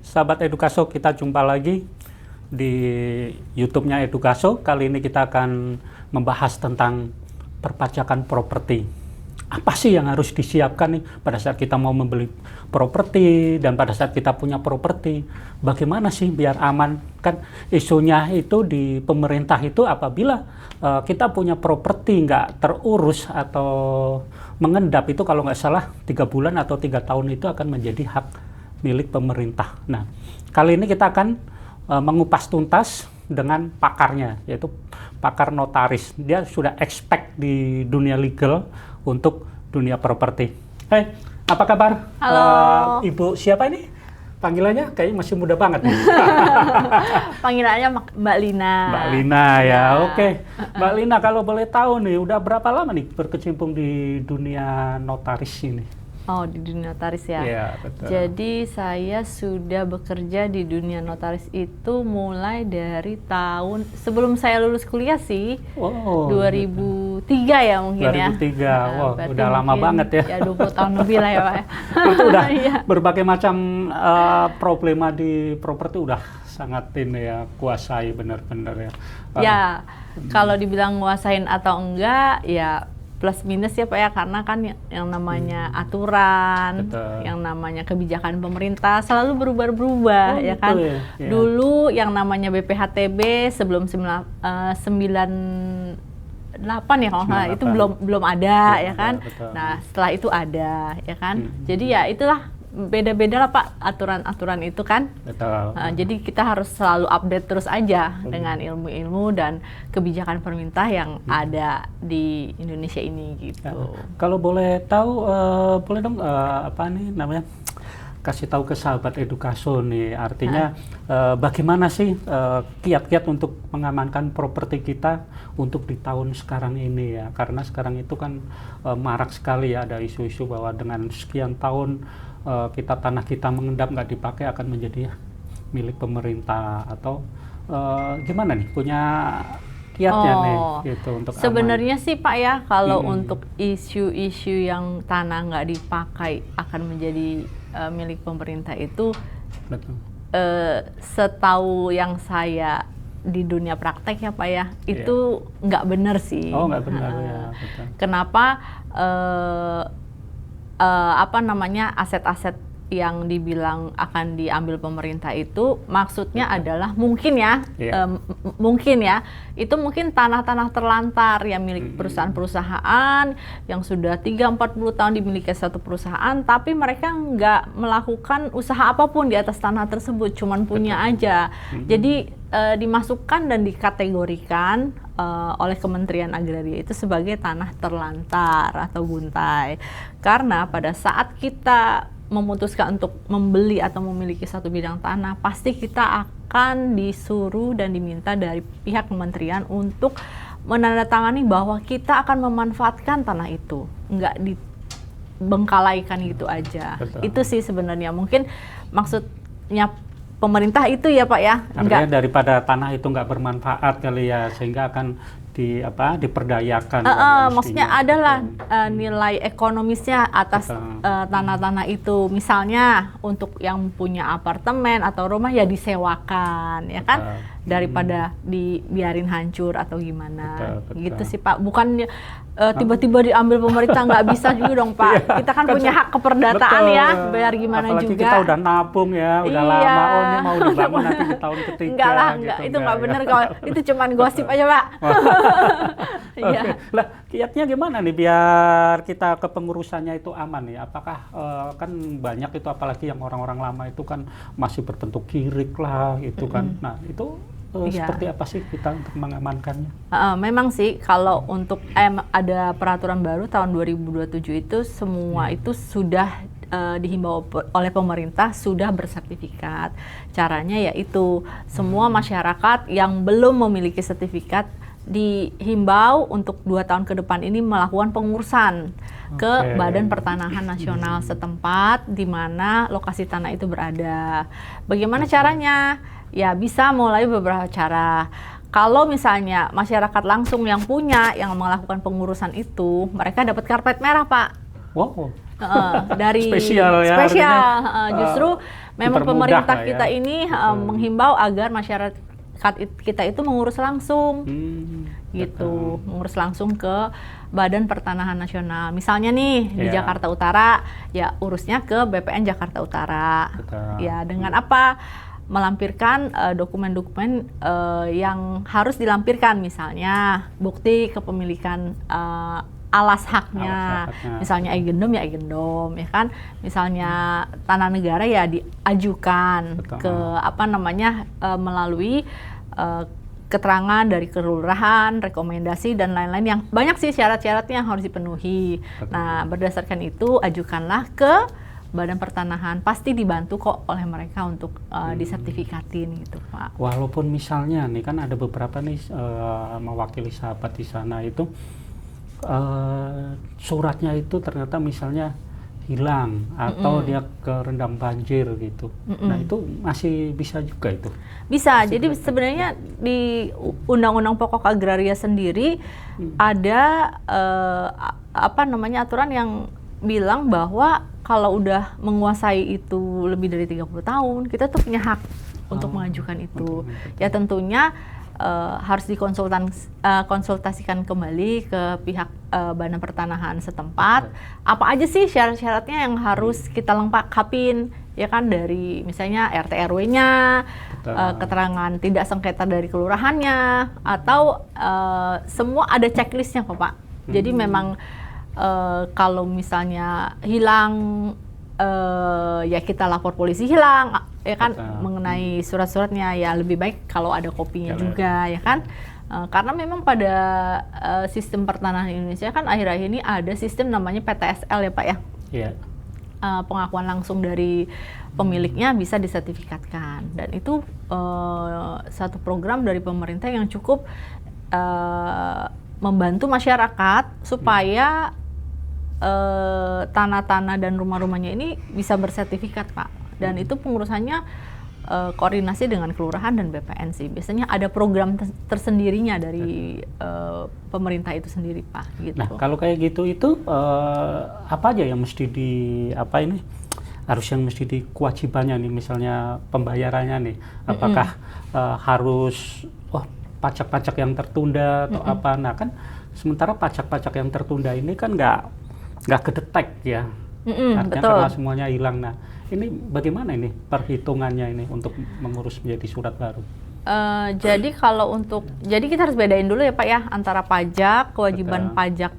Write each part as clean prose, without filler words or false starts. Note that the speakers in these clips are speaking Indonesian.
sahabat Edukaso, kita jumpa lagi di YouTube-nya Edukaso. Kali ini kita akan membahas tentang perpajakan properti. Apa sih yang harus disiapkan nih pada saat kita mau membeli properti dan pada saat kita punya properti? Bagaimana sih biar aman? Kan isunya itu di pemerintah itu apabila kita punya properti nggak terurus atau mengendap itu kalau nggak salah 3 bulan atau 3 tahun itu akan menjadi hak milik pemerintah. Nah, kali ini kita akan mengupas tuntas dengan pakarnya, yaitu pakar notaris. Dia sudah expert di dunia legal untuk dunia properti. Hai, apa kabar? Halo. Ibu siapa ini? Panggilannya kayaknya masih muda banget. Panggilannya Mbak Lina. Mbak Lina ya, oke. Mbak Lina, kalau boleh tahu nih, udah berapa lama nih berkecimpung di dunia notaris ini? Oh, di dunia notaris ya? Iya, betul. Jadi saya sudah bekerja di dunia notaris itu mulai dari tahun sebelum saya lulus kuliah sih. Oh, 2003 ya mungkin 2003. ya. Wah, udah lama banget ya. Ya 20 tahun lebih lah ya Pak ya. Itu udah Iya. berbagai macam problema di properti udah sangat ini ya, kuasai benar-benar ya. Ya, kalau dibilang nguasain atau enggak ya plus minus ya Pak ya, karena kan yang namanya aturan, Betul. yang namanya kebijakan pemerintah selalu berubah-berubah ya kan. Ya. Dulu yang namanya BPHTB sebelum 98 ya kalau nggak salah, itu belum ada ya kan. Betul. Nah, setelah itu ada ya kan. Jadi ya itulah beda-beda lah Pak aturan-aturan itu kan. Betul. Jadi kita harus selalu update terus aja dengan ilmu-ilmu dan kebijakan pemerintah yang ada di Indonesia ini gitu. Kalau boleh tahu, boleh dong apa nih namanya? Kasih tahu ke sahabat Edukaso nih, artinya bagaimana sih kiat-kiat untuk mengamankan properti kita untuk di tahun sekarang ini ya, karena sekarang itu kan marak sekali ya, ada isu-isu bahwa dengan sekian tahun tanah kita mengendap nggak dipakai akan menjadi milik pemerintah atau gimana nih, punya kiatnya nih gitu untuk sebenarnya sih Pak ya, kalau untuk isu-isu yang tanah nggak dipakai akan menjadi milik pemerintah itu, betul. Setahu yang saya di dunia praktek ya Pak ya, itu nggak benar sih. Oh, nggak benar ya, betul. Kenapa aset-aset yang dibilang akan diambil pemerintah itu maksudnya adalah mungkin ya, itu mungkin tanah-tanah terlantar yang milik perusahaan-perusahaan yang sudah 30-40 tahun dimiliki satu perusahaan, tapi mereka nggak melakukan usaha apapun di atas tanah tersebut, cuman punya aja. Jadi dimasukkan dan dikategorikan oleh Kementerian Agraria itu sebagai tanah terlantar atau guntai. Karena pada saat kita memutuskan untuk membeli atau memiliki satu bidang tanah, pasti kita akan disuruh dan diminta dari pihak kementerian untuk menandatangani bahwa kita akan memanfaatkan tanah itu, nggak dibengkalaikan gitu aja. Betul. Itu sih sebenarnya mungkin maksudnya pemerintah itu ya Pak ya. Artinya daripada tanah itu nggak bermanfaat kali ya, sehingga akan diperdayakan. Maksudnya adalah nilai ekonomisnya atas tanah-tanah itu. Misalnya untuk yang punya apartemen atau rumah ya disewakan, ya kan, daripada dibiarin hancur atau gimana. Betul. Gitu sih Pak. Bukan tiba-tiba diambil pemerintah, nggak bisa juga dong Pak. Kita kan punya hak keperdataan ya, biar gimana apalagi juga. Kita udah nabung ya, udah lama, ini mau dibangun nanti di tahun ketiga. Enggak lah, gitu, itu nggak benar kalau itu cuman gosip aja Pak. Oke. Lah, kiatnya gimana nih biar kita kepengurusannya itu aman nih? Apakah kan banyak itu, apalagi yang orang-orang lama itu kan masih berbentuk kirik lah itu kan. Nah, itu seperti apa sih kita untuk mengamankannya? Memang sih kalau untuk ada peraturan baru tahun 2027 itu semua itu sudah dihimbau oleh pemerintah sudah bersertifikat. Caranya yaitu semua masyarakat yang belum memiliki sertifikat dihimbau untuk 2 tahun ke depan ini melakukan pengurusan ke Badan Pertanahan Nasional setempat di mana lokasi tanah itu berada. Bagaimana caranya? Ya bisa mulai beberapa cara. Kalau misalnya masyarakat langsung yang punya, yang melakukan pengurusan itu, mereka dapat karpet merah, Pak. Wow. Dari spesial ya. Spesial. Justru memang dipermudah pemerintah lah ya. kita ini menghimbau agar masyarakat kita itu mengurus langsung, gitu, mengurus langsung ke Badan Pertanahan Nasional. Misalnya nih di Jakarta Utara, ya urusnya ke BPN Jakarta Utara. Ya dengan apa? Melampirkan dokumen-dokumen yang harus dilampirkan, misalnya bukti kepemilikan alas haknya, misalnya eigendom ya eigendom, ya kan, misalnya tanah negara ya diajukan ke melalui keterangan dari kelurahan, rekomendasi dan lain-lain, yang banyak sih syarat-syaratnya yang harus dipenuhi. Nah, berdasarkan itu ajukanlah ke Badan Pertanahan, pasti dibantu kok oleh mereka untuk disertifikatin gitu, Pak. Walaupun misalnya nih kan ada beberapa nih mewakili sahabat di sana itu suratnya itu ternyata misalnya hilang atau dia kerendam banjir gitu. Nah itu masih bisa juga itu? Bisa, masih jadi sebenarnya di Undang-Undang Pokok Agraria sendiri ada aturan yang bilang bahwa kalau udah menguasai itu lebih dari 30 tahun, kita tuh punya hak untuk mengajukan itu. Ya tentunya harus dikonsultasikan kembali ke pihak Badan Pertanahan setempat. Apa aja sih syarat-syaratnya yang harus kita lengkapin, ya kan, dari misalnya RT RW-nya, keterangan tidak sengketa dari kelurahannya, atau semua ada checklistnya kok, Pak. Jadi memang kalau misalnya hilang, ya kita lapor polisi hilang, ya kan, mengenai surat-suratnya ya lebih baik kalau ada kopinya juga, ya kan, karena memang pada sistem pertanahan Indonesia kan akhir-akhir ini ada sistem namanya PTSL ya Pak ya, pengakuan langsung dari pemiliknya bisa disertifikatkan, dan itu satu program dari pemerintah yang cukup membantu masyarakat supaya tanah-tanah dan rumah-rumahnya ini bisa bersertifikat, Pak. Dan itu pengurusannya koordinasi dengan kelurahan dan BPN sih. Biasanya ada program tersendirinya dari pemerintah itu sendiri, Pak. Gitu. Nah, kalau kayak gitu itu apa aja yang mesti harus yang mesti kewajibannya nih, misalnya pembayarannya nih, apakah harus pajak-pajak yang tertunda atau apa? Nah kan sementara pajak-pajak yang tertunda ini kan nggak kedetek ya, artinya betul. karena semuanya hilang. Nah ini bagaimana ini perhitungannya ini untuk mengurus menjadi surat baru? Jadi jadi kita harus bedain dulu ya Pak ya, antara pajak, kewajiban pajak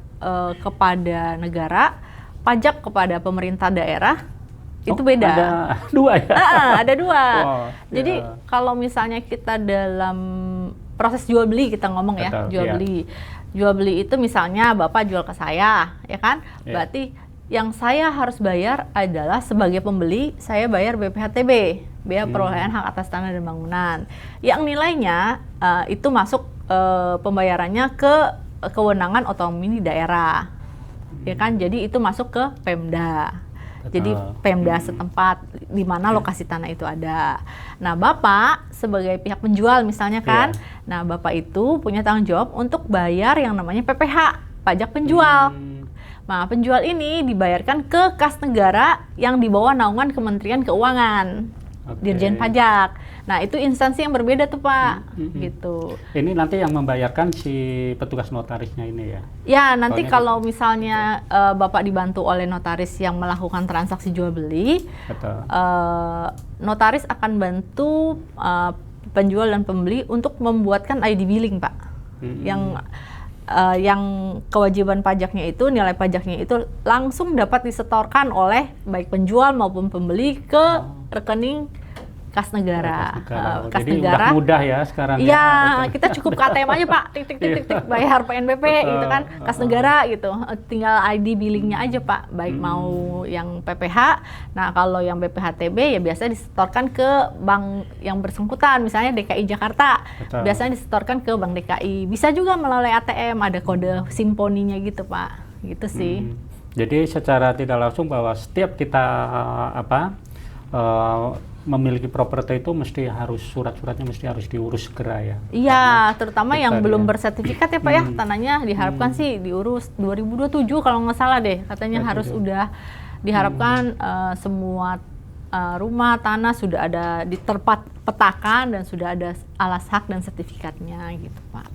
kepada negara, pajak kepada pemerintah daerah, itu beda. Ada dua ya? Ada dua. Jadi kalau misalnya kita dalam proses jual beli, kita ngomong ya, jual beli itu misalnya Bapak jual ke saya, ya kan? Berarti yang saya harus bayar adalah sebagai pembeli, saya bayar BPHTB, biaya perolehan hak atas tanah dan bangunan. Yang nilainya itu masuk pembayarannya ke kewenangan otonomi daerah, ya kan? Jadi itu masuk ke Pemda. Jadi Pemda setempat di mana lokasi tanah itu ada. Nah, Bapak sebagai pihak penjual misalnya kan, nah Bapak itu punya tanggung jawab untuk bayar yang namanya PPH, pajak penjual. Nah, penjual ini dibayarkan ke kas negara yang di bawah naungan Kementerian Keuangan, Dirjen Pajak. Nah, itu instansi yang berbeda tuh Pak, gitu. Ini nanti yang membayarkan si petugas notarisnya ini ya? Ya, nanti kalau misalnya Bapak dibantu oleh notaris yang melakukan transaksi jual beli, notaris akan bantu penjual dan pembeli untuk membuatkan ID billing Pak, yang kewajiban pajaknya itu, nilai pajaknya itu langsung dapat disetorkan oleh baik penjual maupun pembeli ke rekening kas negara. Jadi negara udah mudah ya sekarang. Iya, kita cukup KTM aja Pak, tik bayar PNBP gitu kan, kas negara gitu. Tinggal ID billingnya aja Pak, baik mau yang PPH. Nah kalau yang BPHTB ya biasa disetorkan ke bank yang bersangkutan, misalnya DKI Jakarta. Biasanya disetorkan ke Bank DKI. Bisa juga melalui ATM, ada kode simponinya gitu Pak, gitu sih. Jadi secara tidak langsung bahwa setiap kita memiliki properti itu mesti harus surat-suratnya mesti harus diurus segera ya. Iya, terutama yang belum bersertifikat ya Pak ya, tanahnya diharapkan sih diurus 2027 kalau nggak salah deh, katanya harus udah diharapkan semua rumah, tanah sudah ada petakan dan sudah ada alas hak dan sertifikatnya gitu Pak.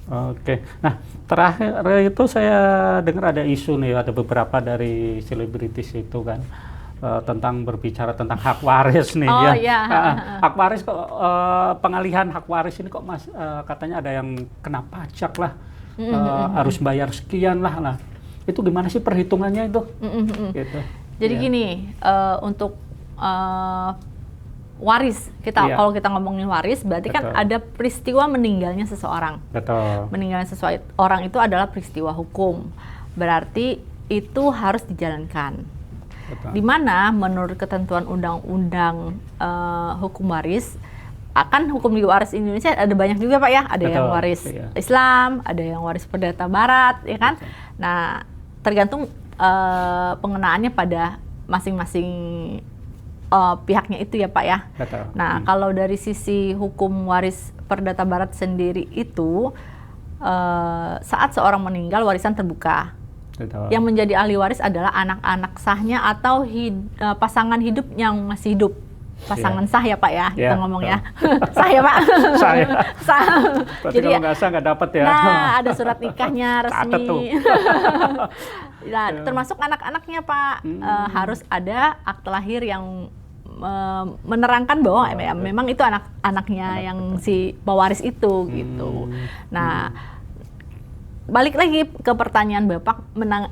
Oke, nah terakhir itu saya dengar ada isu nih, ada beberapa dari selebritis itu kan tentang berbicara tentang hak waris nih Oh, ya. iya. Hak waris kok pengalihan hak waris ini kok katanya ada yang kena pajak lah, harus bayar sekian lah. Itu gimana sih perhitungannya itu? Gitu. Jadi gini, untuk waris, kalau kita ngomongin waris, berarti kan ada peristiwa meninggalnya seseorang. Betul. Meninggalnya seseorang itu adalah peristiwa hukum, berarti itu harus dijalankan. Betul. Di mana menurut ketentuan undang-undang hukum waris, hukum di waris Indonesia ada banyak juga Pak ya, ada yang waris Islam, ada yang waris perdata Barat, ya kan? Nah, tergantung pengenaannya pada masing-masing pihaknya itu ya Pak ya. Betul. Nah, kalau dari sisi hukum waris perdata Barat sendiri itu, saat seorang meninggal warisan terbuka. Betul. Yang menjadi ahli waris adalah anak-anak sahnya atau pasangan hidup yang masih hidup. Pasangan sah ya Pak ya, kita ngomong ya. Sah ya Pak? Sah ya. Sah. Jadi kalau nggak sah nggak dapat ya. Nah, ada surat nikahnya resmi. Tuh. Nah, termasuk anak-anaknya Pak, harus ada akte lahir yang menerangkan bahwa memang itu anak-anaknya yang si pewaris itu gitu. Nah, balik lagi ke pertanyaan Bapak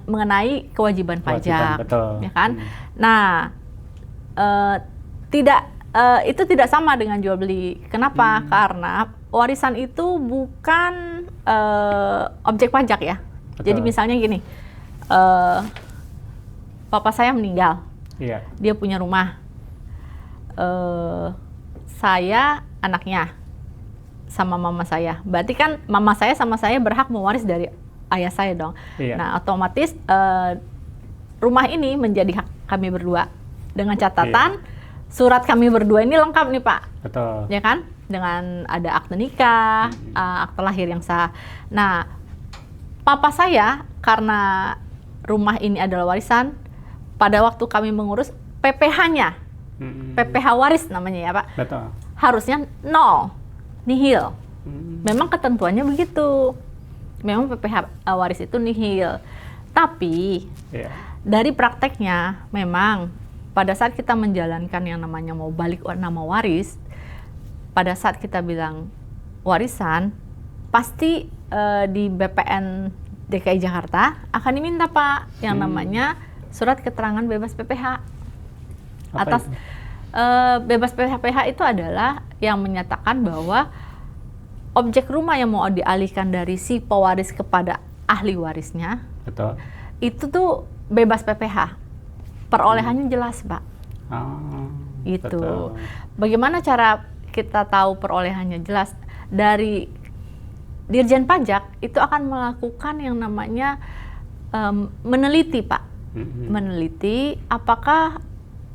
mengenai kewajiban pajak, betul. Ya kan? Nah, itu tidak sama dengan jual beli. Kenapa? Karena warisan itu bukan objek pajak ya. Betul. Jadi misalnya gini, papa saya meninggal, dia punya rumah. Saya anaknya sama mama saya, berarti kan mama saya sama saya berhak mewaris dari ayah saya dong. Nah, otomatis rumah ini menjadi hak kami berdua dengan catatan surat kami berdua ini lengkap nih Pak. Betul. Ya kan, dengan ada akte nikah, akte lahir yang sah. Nah, papa saya karena rumah ini adalah warisan, pada waktu kami mengurus PPh-nya, PPh waris namanya ya Pak. Betul. Harusnya nol, nihil. Memang ketentuannya begitu. Memang PPh waris itu nihil. Tapi dari prakteknya memang pada saat kita menjalankan yang namanya mau balik nama waris, pada saat kita bilang warisan, pasti di BPN DKI Jakarta akan diminta Pak yang namanya surat keterangan bebas PPh. Atas bebas PPh itu adalah yang menyatakan bahwa objek rumah yang mau dialihkan dari si pewaris kepada ahli warisnya, betul, itu tuh bebas PPh. Perolehannya jelas Pak. Gitu. Betul. Bagaimana cara kita tahu perolehannya jelas? Dari Dirjen Pajak itu akan melakukan yang namanya meneliti Pak. Meneliti apakah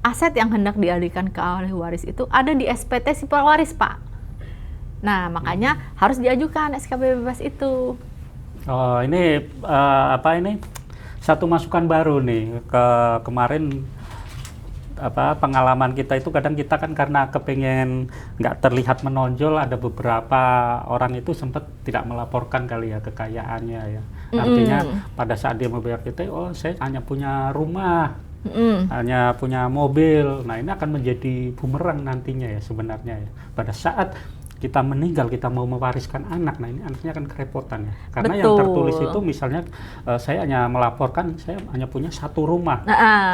aset yang hendak dialihkan ke ahli waris itu ada di SPT si pewaris Pak. Nah, makanya harus diajukan SKB bebas itu. Oh, ini ini satu masukan baru nih kemarin pengalaman kita itu kadang kita kan karena kepengen nggak terlihat menonjol, ada beberapa orang itu sempat tidak melaporkan kali ya kekayaannya ya. Artinya pada saat dia membayar kita, oh saya hanya punya rumah, hanya punya mobil. Nah, ini akan menjadi bumerang nantinya ya sebenarnya ya. Pada saat kita meninggal, kita mau mewariskan anak, nah ini anaknya akan kerepotan ya. Karena yang tertulis itu misalnya saya hanya melaporkan saya hanya punya satu rumah.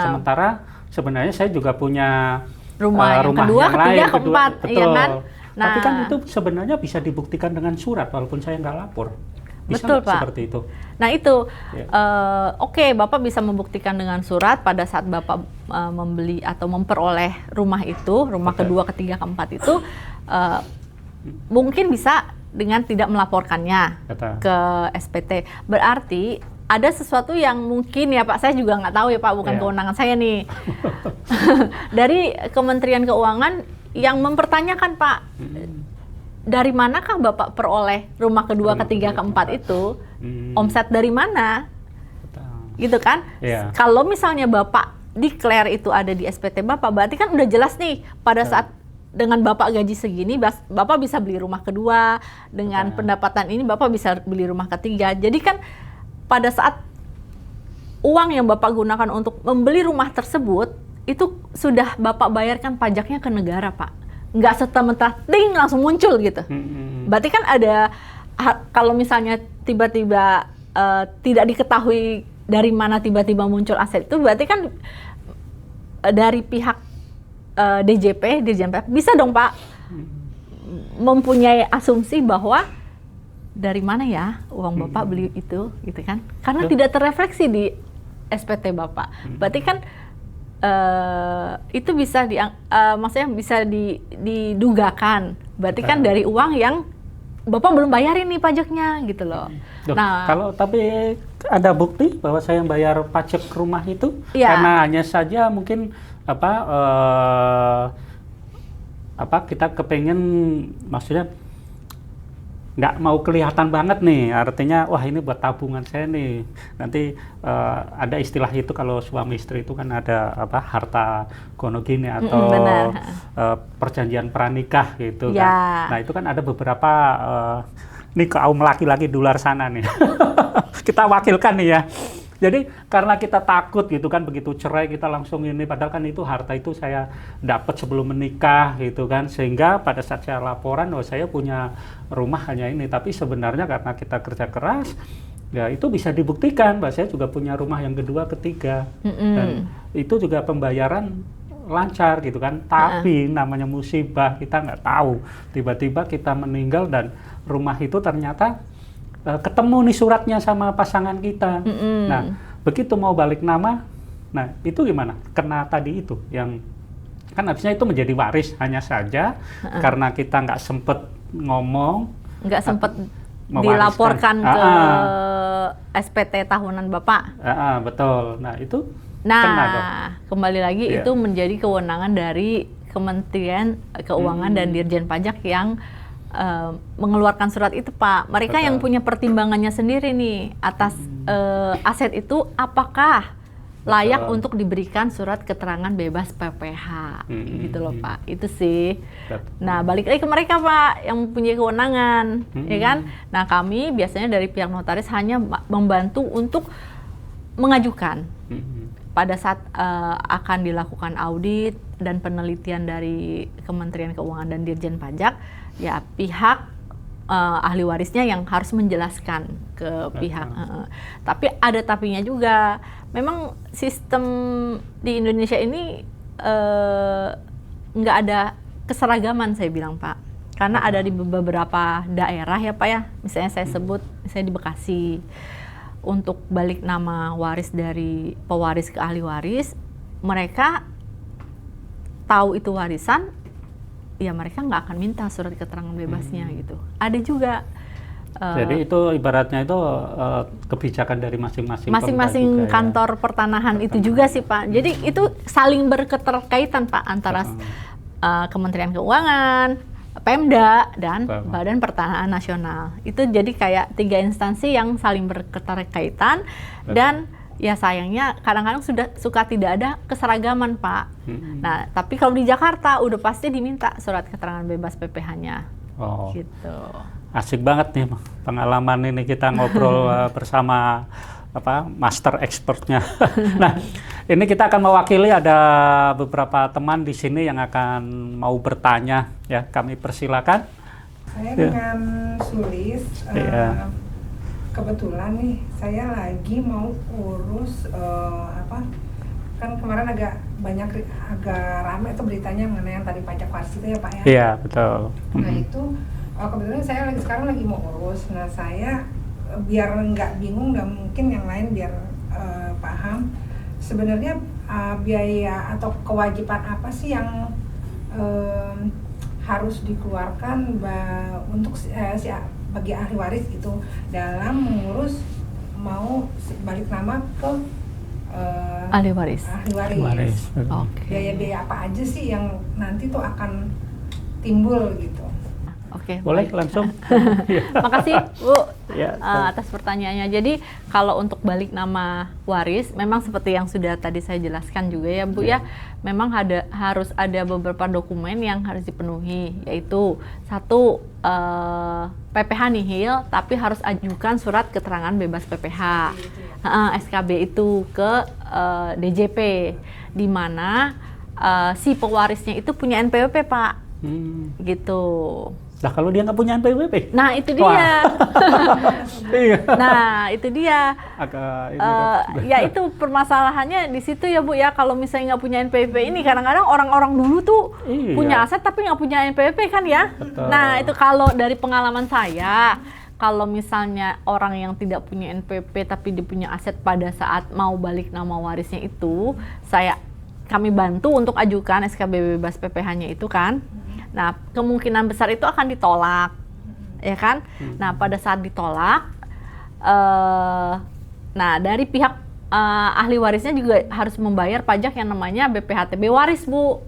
Sementara sebenarnya saya juga punya rumah yang kedua, yang ketiga, lain, keempat, betul. Ya kan? Nah, tapi kan itu sebenarnya bisa dibuktikan dengan surat walaupun saya nggak lapor. Bisa betul Pak. Seperti itu. Nah itu, oke, Bapak bisa membuktikan dengan surat pada saat Bapak membeli atau memperoleh rumah itu, rumah kedua, ketiga, keempat itu, mungkin bisa dengan tidak melaporkannya ke SPT. Berarti ada sesuatu yang mungkin ya Pak, saya juga nggak tahu ya Pak, bukan kewenangan saya nih. Dari Kementerian Keuangan yang mempertanyakan Pak, dari manakah Bapak peroleh rumah kedua, ketiga, keempat itu? Omset dari mana? Gitu kan? Kalau misalnya Bapak declare itu ada di SPT Bapak, berarti kan udah jelas nih pada saat dengan Bapak gaji segini, Bapak bisa beli rumah kedua, dengan pendapatan ini Bapak bisa beli rumah ketiga. Jadi kan pada saat uang yang Bapak gunakan untuk membeli rumah tersebut, itu sudah Bapak bayarkan pajaknya ke negara, Pak. Nggak serta-merta ting langsung muncul gitu. Berarti kan ada, kalau misalnya tiba-tiba tidak diketahui dari mana tiba-tiba muncul aset itu, berarti kan dari pihak DJP, Dirjen Pajak bisa dong Pak mempunyai asumsi bahwa dari mana ya uang Bapak beli itu, gitu kan? Karena tidak terrefleksi di SPT Bapak. Berarti kan itu bisa maksudnya bisa didugakan. Berarti kan dari uang yang Bapak belum bayarin nih pajaknya gitu loh. Nah, kalau tapi ada bukti bahwa saya yang bayar pajak rumah itu, karena hanya saja mungkin kita kepengen, maksudnya nggak mau kelihatan banget nih, artinya wah ini buat tabungan saya nih, nanti ada istilah itu kalau suami istri itu kan ada harta gono gini atau perjanjian pranikah gitu kan. Nah itu kan ada beberapa nih kaum laki-laki di luar sana nih kita wakilkan nih ya. Jadi karena kita takut gitu kan, begitu cerai kita langsung ini, padahal kan itu harta itu saya dapat sebelum menikah gitu kan, sehingga pada saat saya laporan, oh saya punya rumah hanya ini, tapi sebenarnya karena kita kerja keras, ya itu bisa dibuktikan bahwa saya juga punya rumah yang kedua, ketiga, dan itu juga pembayaran lancar gitu kan. Tapi namanya musibah, kita nggak tahu, tiba-tiba kita meninggal dan rumah itu ternyata ketemu nih suratnya sama pasangan kita. Nah, begitu mau balik nama, nah itu gimana? Kena tadi itu, yang kan harusnya itu menjadi waris, hanya saja karena kita nggak sempet ngomong, nggak sempet dilaporkan ke SPT tahunan Bapak. Betul. Nah itu kena dong. Kembali lagi itu menjadi kewenangan dari Kementerian Keuangan dan Dirjen Pajak yang mengeluarkan surat itu, Pak. Mereka yang punya pertimbangannya sendiri nih atas aset itu apakah layak untuk diberikan surat keterangan bebas PPh, gitu loh Pak. Itu sih. Nah balik lagi ke mereka Pak yang punya kewenangan, ya kan. Nah kami biasanya dari pihak notaris hanya membantu untuk mengajukan pada saat akan dilakukan audit dan penelitian dari Kementerian Keuangan dan Dirjen Pajak, ya pihak ahli warisnya yang harus menjelaskan ke pihak. Tapi ada tapinya juga. Memang sistem di Indonesia ini nggak ada keseragaman, saya bilang Pak. Karena ada di beberapa daerah ya Pak ya. Misalnya saya sebut, misalnya di Bekasi, untuk balik nama waris dari pewaris ke ahli waris, mereka tahu itu warisan, ya mereka nggak akan minta surat keterangan bebasnya gitu. Ada juga. Jadi itu ibaratnya itu kebijakan dari masing-masing kantor pertanahan itu juga sih Pak. Jadi itu saling berketerkaitan Pak antara Kementerian Keuangan, Pemda, dan Badan Pertanahan Nasional. Itu jadi kayak 3 instansi yang saling berketerkaitan. Dan ya sayangnya kadang-kadang suka tidak ada keseragaman Pak. Nah tapi kalau di Jakarta udah pasti diminta surat keterangan bebas PPh-nya. Gitu. Asik banget nih pengalaman ini, kita ngobrol bersama master expertnya. Nah, ini kita akan mewakili, ada beberapa teman di sini yang akan mau bertanya ya. Kami persilakan. Saya dengan Sulis. Kebetulan nih saya lagi mau urus kan kemarin agak ramai tuh beritanya mengenai yang tadi pajak waris itu ya Pak ya. Iya, betul. Nah itu kebetulan saya sekarang lagi mau urus. Nah saya biar nggak bingung dan mungkin yang lain biar paham sebenarnya biaya atau kewajiban apa sih yang harus dikeluarkan untuk bagi ahli waris itu dalam mengurus mau balik nama ke ahli waris. Biaya-biaya apa aja sih yang nanti tuh akan timbul gitu? Oke, boleh baik. langsung. Makasih Bu Ya, atas pertanyaannya. Jadi kalau untuk balik nama waris, memang seperti yang sudah tadi saya jelaskan juga ya Bu ya, memang harus ada beberapa dokumen yang harus dipenuhi, yaitu satu PPh nihil, tapi harus ajukan surat keterangan bebas PPh, SKB itu ke DJP, di mana si pewarisnya itu punya NPWP Pak, gitu. Nah kalau dia nggak punya NPWP? Nah itu dia. Iya. Nah itu dia. Agak Ya itu permasalahannya di situ ya Bu ya. Kalau misalnya nggak punya NPWP ini, kadang-kadang orang-orang dulu tuh punya aset tapi nggak punya NPWP kan ya. Betul. Nah itu kalau dari pengalaman saya, kalau misalnya orang yang tidak punya NPWP tapi dia punya aset pada saat mau balik nama warisnya itu, kami bantu untuk ajukan SKB bebas PPh-nya itu kan. Nah, kemungkinan besar itu akan ditolak, ya kan? Nah, pada saat ditolak, nah dari pihak ahli warisnya juga harus membayar pajak yang namanya BPHTB waris, Bu.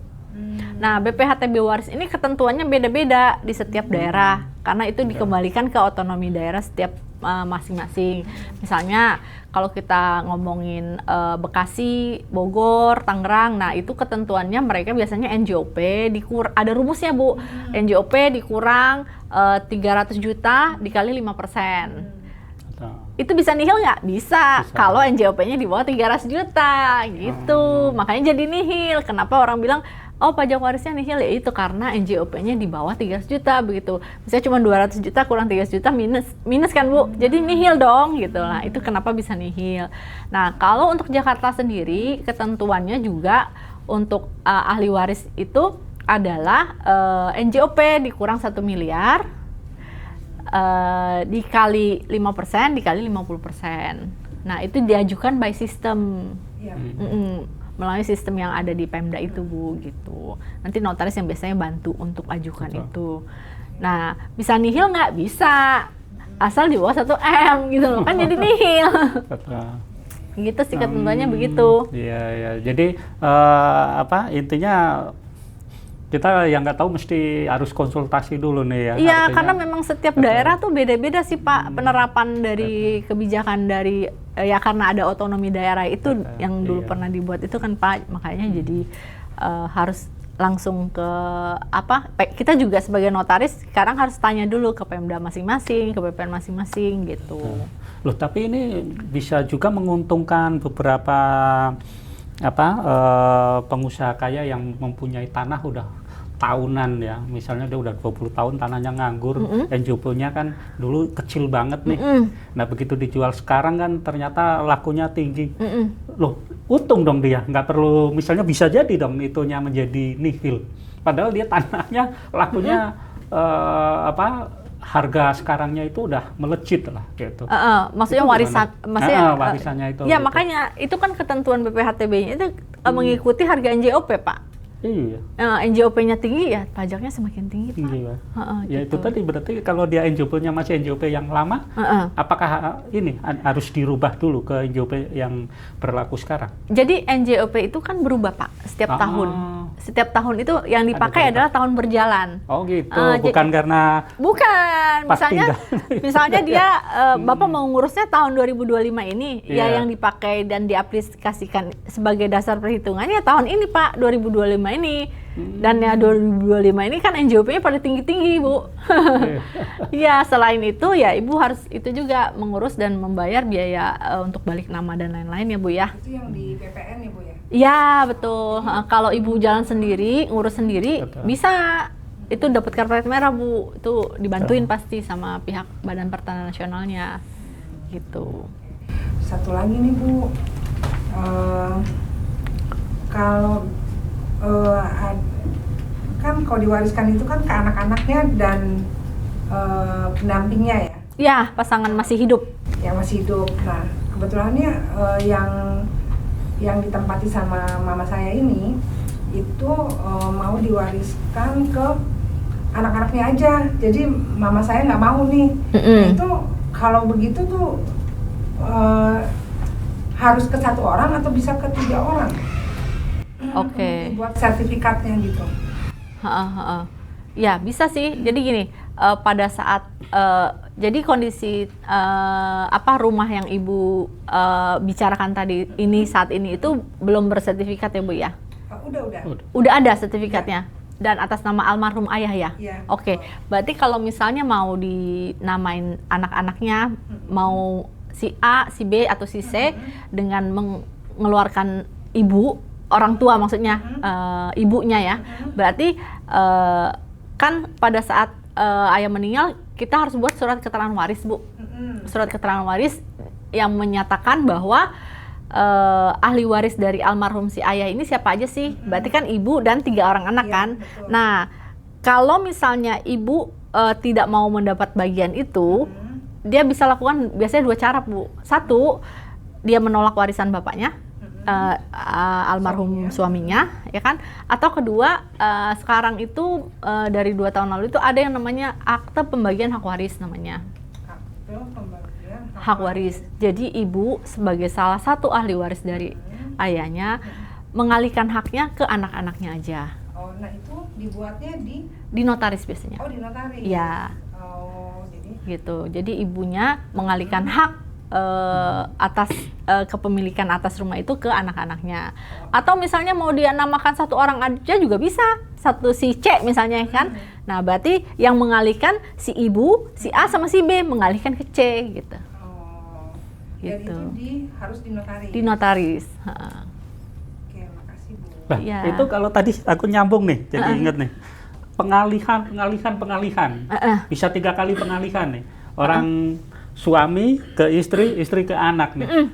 Nah, BPHTB waris ini ketentuannya beda-beda di setiap daerah, karena itu dikembalikan ke otonomi daerah setiap masing-masing. Misalnya kalau kita ngomongin Bekasi, Bogor, Tangerang, nah itu ketentuannya mereka biasanya NJOP ada rumusnya Bu. NJOP dikurang 300 juta dikali 5%. Itu bisa nihil nggak? Bisa. Kalau NJOP-nya di bawah 300 juta gitu. Makanya jadi nihil. Kenapa orang bilang oh pajak warisnya nihil, ya itu karena NJOP-nya di bawah 300 juta begitu. Misalnya cuma 200 juta kurang 300 juta minus kan Bu. Jadi nihil dong gitu lah. Itu kenapa bisa nihil. Nah, kalau untuk Jakarta sendiri ketentuannya juga untuk ahli waris itu adalah NJOP dikurang 1 miliar dikali 5% dikali 50%. Nah, itu diajukan by system. Melalui sistem yang ada di Pemda itu Bu gitu. Nanti notaris yang biasanya bantu untuk ajukan itu. Nah, bisa nihil nggak? Bisa. Asal di bawah 1 M gitu loh. Kan jadi nihil. Gitu sih ketentuannya begitu. Iya, ya. Jadi intinya kita yang nggak tahu mesti harus konsultasi dulu nih ya. Iya, karena memang setiap daerah tuh beda-beda sih Pak penerapan dari kebijakan dari ya karena ada otonomi daerah itu yang dulu pernah dibuat itu kan Pak, makanya jadi harus langsung ke kita juga sebagai notaris sekarang harus tanya dulu ke Pemda masing-masing, ke PPN masing-masing gitu. Loh, tapi ini bisa juga menguntungkan beberapa pengusaha kaya yang mempunyai tanah udah tahunan ya, misalnya dia udah 20 tahun tanahnya nganggur, NJOP-nya kan dulu kecil banget nih. Nah begitu dijual sekarang kan ternyata lakunya tinggi. Loh, untung dong dia, nggak perlu, misalnya bisa jadi dong itunya menjadi nihil. Padahal dia tanahnya lakunya harga sekarangnya itu udah melejit lah gitu. Maksudnya warisannya itu. Ya gitu. Makanya itu kan ketentuan BPHTB-nya itu mengikuti harga NJOP Pak. Iya. NJOP-nya tinggi ya pajaknya semakin tinggi Pak. Tinggi, Pak. Ya gitu. itu tadi berarti kalau dia NJOP-nya masih NJOP yang lama, apakah ini harus dirubah dulu ke NJOP yang berlaku sekarang? Jadi NJOP itu kan berubah Pak setiap tahun. Setiap tahun itu yang dipakai adalah tahun berjalan. Oh gitu, bukan karena misalnya dia Bapak mau ngurusnya tahun 2025 ini, ya yang dipakai dan diaplikasikan sebagai dasar perhitungannya tahun ini Pak, 2025 ini. Dan ya 2025 ini kan NJOP-nya pada tinggi-tinggi Bu. Ya selain itu ya Ibu harus itu juga mengurus dan membayar biaya untuk balik nama dan lain-lain ya Bu ya. Itu yang di PPN ya Bu ya? Ya betul. Kalau Ibu jalan sendiri, ngurus sendiri, bisa. Itu dapat karpet merah Bu. Itu dibantuin pasti sama pihak Badan Pertanahan Nasionalnya. Gitu. Satu lagi nih Bu, kalau kan kalau diwariskan itu kan ke anak-anaknya dan pendampingnya ya? Ya, pasangan masih hidup. Yang masih hidup. Nah, kebetulannya yang ditempati sama mama saya ini itu mau diwariskan ke anak-anaknya aja. Jadi mama saya nggak mau nih. Nah, itu kalau begitu tuh harus ke 1 orang atau bisa ke 3 orang? Oke. Buat sertifikatnya gitu. Ya bisa sih. Jadi gini, pada saat jadi kondisi rumah yang Ibu bicarakan tadi ini saat ini itu belum bersertifikat ya Bu ya? Udah. Udah ada sertifikatnya dan atas nama almarhum ayah ya? Iya. Oke. Berarti kalau misalnya mau dinamain anak-anaknya, mau si A, si B atau si C dengan mengeluarkan ibu, orang tua maksudnya, ibunya ya. Berarti kan pada saat ayah meninggal kita harus buat surat keterangan waris Bu. Surat keterangan waris yang menyatakan bahwa ahli waris dari almarhum si ayah ini siapa aja sih? Berarti kan ibu dan 3 orang anak kan. Betul. Nah, kalau misalnya ibu tidak mau mendapat bagian itu, dia bisa lakukan biasanya 2 cara Bu. 1, dia menolak warisan bapaknya, almarhum suaminya, ya kan? Atau kedua, sekarang itu dari 2 tahun lalu itu ada yang namanya akte pembagian hak waris namanya. Hak waris. Jadi ibu sebagai salah satu ahli waris dari ayahnya mengalihkan haknya ke anak-anaknya aja. Oh, nah itu dibuatnya Di notaris biasanya. di notaris. Ya. Oh, jadi Gitu. Jadi ibunya mengalihkan hak atas kepemilikan atas rumah itu ke anak-anaknya. Atau misalnya mau dia namakan 1 orang aja juga bisa. Satu si C misalnya kan. Nah, berarti yang mengalihkan si ibu, si A sama si B mengalihkan ke C gitu. dan Gitu. itu harus di notaris. Di notaris. Oke, makasih Bu. Nah, Iya. itu kalau tadi aku nyambung nih, jadi inget nih. Pengalihan. Bisa 3 kali pengalihan nih. Orang suami ke istri, istri ke anak nih.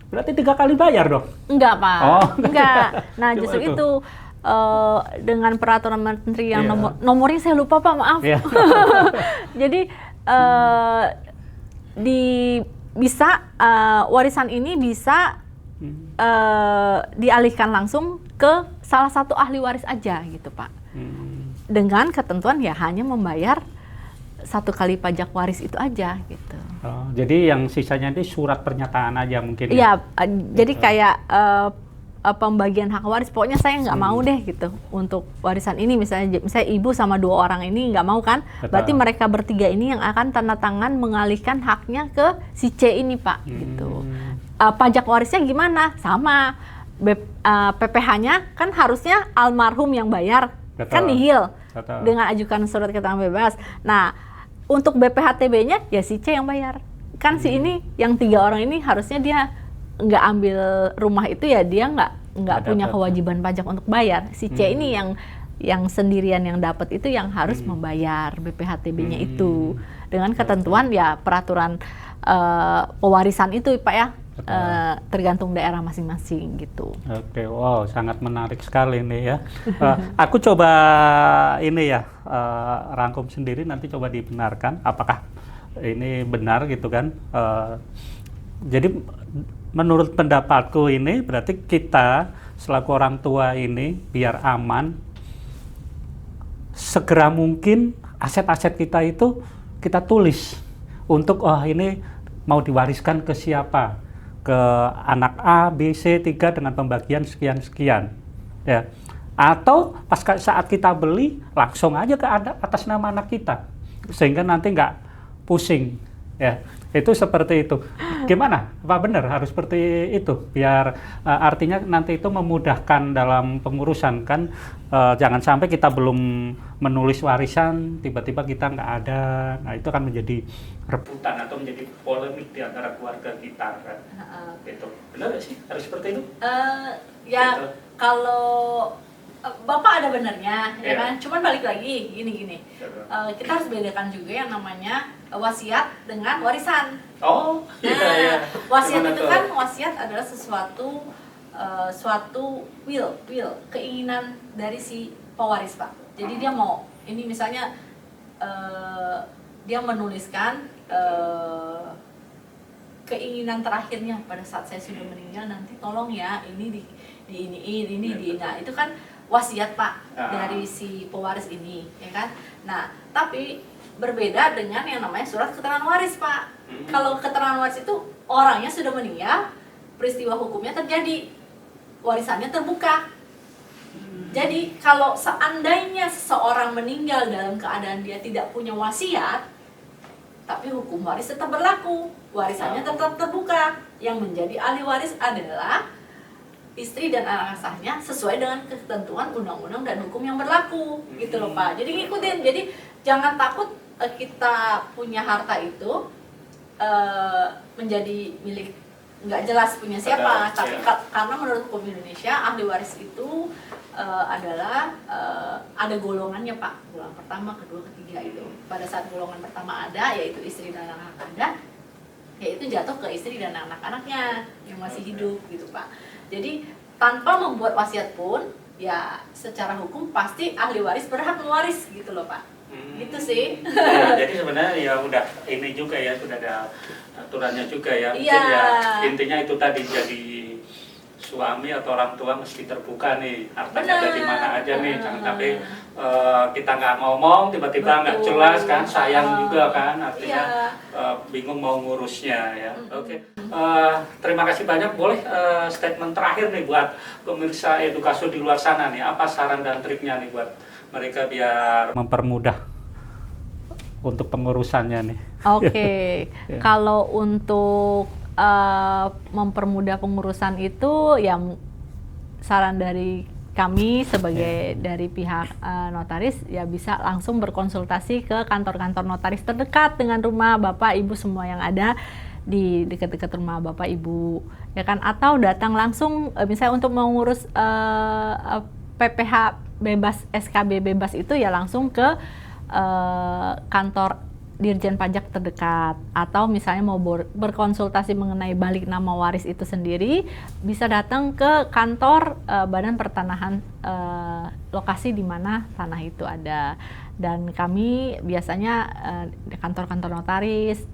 Berarti 3 kali bayar dong? Enggak, Pak. Oh. Enggak. Nah, Cuma justru itu. itu dengan peraturan menteri yang Iya. nomornya saya lupa Pak, maaf. Iya. Jadi warisan ini bisa dialihkan langsung ke salah satu ahli waris aja gitu Pak. Dengan ketentuan ya hanya membayar 1 kali pajak waris itu aja gitu. Oh, jadi yang sisanya ini surat pernyataan aja mungkin ya? Iya, jadi kayak pembagian hak waris, pokoknya saya nggak mau deh gitu untuk warisan ini, misalnya ibu sama 2 orang ini nggak mau kan, Betul. berarti mereka bertiga ini yang akan tanda tangan mengalihkan haknya ke si C ini Pak gitu. Pajak warisnya gimana? Sama, PPh-nya kan harusnya almarhum yang bayar. Betul. Kan nihil Betul. dengan ajukan surat keterangan bebas. Nah, untuk BPHTB-nya ya si C yang bayar. Kan si ini yang 3 orang ini harusnya dia nggak ambil rumah itu ya dia nggak punya dapat. kewajiban pajak untuk bayar. Si C ini yang sendirian yang dapat itu yang harus membayar BPHTB-nya itu dengan ketentuan ya peraturan pewarisan itu Pak ya. Tergantung daerah masing-masing gitu. Oke, wow, sangat menarik sekali nih ya. Aku coba ini ya rangkum sendiri, nanti coba dibenarkan apakah ini benar gitu kan. Jadi menurut pendapatku ini berarti kita selaku orang tua ini biar aman, segera mungkin aset-aset kita itu kita tulis untuk ini mau diwariskan ke siapa, ke anak A, B, C, 3 dengan pembagian sekian-sekian ya. Atau saat kita beli langsung aja ke atas nama anak kita sehingga nanti nggak pusing ya. Itu seperti itu. Gimana? Apa benar harus seperti itu? Biar artinya nanti itu memudahkan dalam pengurusan kan. Jangan sampai kita belum menulis warisan, tiba-tiba kita nggak ada. Nah itu kan menjadi rebutan atau menjadi polemik di antara keluarga kita kan. Gitu. Benar nggak sih? Harus seperti itu? Ya Gitu. kalau Bapak ada benernya, ya Iya. kan? Cuman balik lagi, gini. Kita harus bedakan juga yang namanya wasiat dengan warisan. Oh, iya. Wasiat Gimana itu tuh? kan wasiat adalah suatu will, keinginan dari si pewaris Pak. Jadi dia mau, ini misalnya dia menuliskan keinginan terakhirnya pada saat saya sudah meninggal nanti tolong ya ini di nah itu kan wasiat Pak dari si pewaris ini ya kan. Nah tapi berbeda dengan yang namanya surat keterangan waris Pak. Kalau keterangan waris itu orangnya sudah meninggal, peristiwa hukumnya terjadi, warisannya terbuka. Jadi kalau seandainya seseorang meninggal dalam keadaan dia tidak punya wasiat, tapi hukum waris tetap berlaku, warisannya tetap terbuka. Yang menjadi ahli waris adalah istri dan anak sahnya sesuai dengan ketentuan undang-undang dan hukum yang berlaku, gitu loh Pak. Jadi ngikutin. Jadi jangan takut kita punya harta itu menjadi milik nggak jelas punya siapa. Tapi karena menurut hukum Indonesia ahli waris itu adalah ada golongannya Pak. Golongan pertama, kedua, ketiga itu. Pada saat golongan pertama ada, yaitu istri dan anak ada, yaitu jatuh ke istri dan anak-anaknya yang masih hidup gitu Pak. Jadi tanpa membuat wasiat pun, ya secara hukum pasti ahli waris berhak mewaris gitu loh Pak. Gitu sih. Ya, jadi sebenarnya ya udah ini juga ya, sudah ada aturannya juga ya. Mungkin ya intinya itu tadi, jadi suami atau orang tua mesti terbuka nih, hartanya ada di mana aja nih, jangan sampai kita nggak ngomong tiba-tiba nggak jelas kan, sayang juga kan, artinya bingung mau ngurusnya ya. Oke. Terima kasih banyak. Boleh statement terakhir nih buat pemirsa Edukaso di luar sana nih, apa saran dan triknya nih buat mereka biar mempermudah untuk pengurusannya nih? Oke. Kalau untuk mempermudah pengurusan itu, ya saran dari kami sebagai dari pihak notaris, ya bisa langsung berkonsultasi ke kantor-kantor notaris terdekat dengan rumah Bapak Ibu semua yang ada di dekat-dekat rumah Bapak Ibu, ya kan, atau datang langsung misalnya untuk mengurus PPh bebas, SKB bebas itu ya langsung ke kantor Dirjen Pajak terdekat, atau misalnya mau berkonsultasi mengenai balik nama waris itu sendiri, bisa datang ke kantor Badan Pertanahan lokasi di mana tanah itu ada. Dan kami biasanya kantor-kantor notaris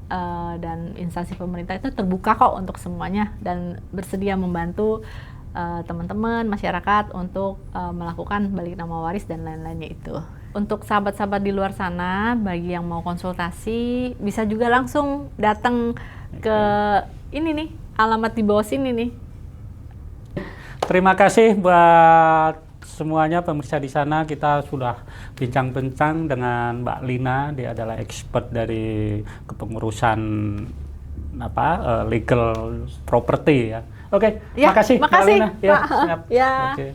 dan instansi pemerintah itu terbuka kok untuk semuanya dan bersedia membantu teman-teman masyarakat untuk melakukan balik nama waris dan lain-lainnya itu. Untuk sahabat-sahabat di luar sana, bagi yang mau konsultasi, bisa juga langsung datang ke ini nih, alamat di bawah sini nih. Terima kasih buat semuanya pemirsa di sana. Kita sudah bincang-bincang dengan Mbak Lina, dia adalah expert dari kepengurusan legal property ya. Oke, Ya, makasih Mbak Lina. Pak. Ya, siap. Ya. Oke.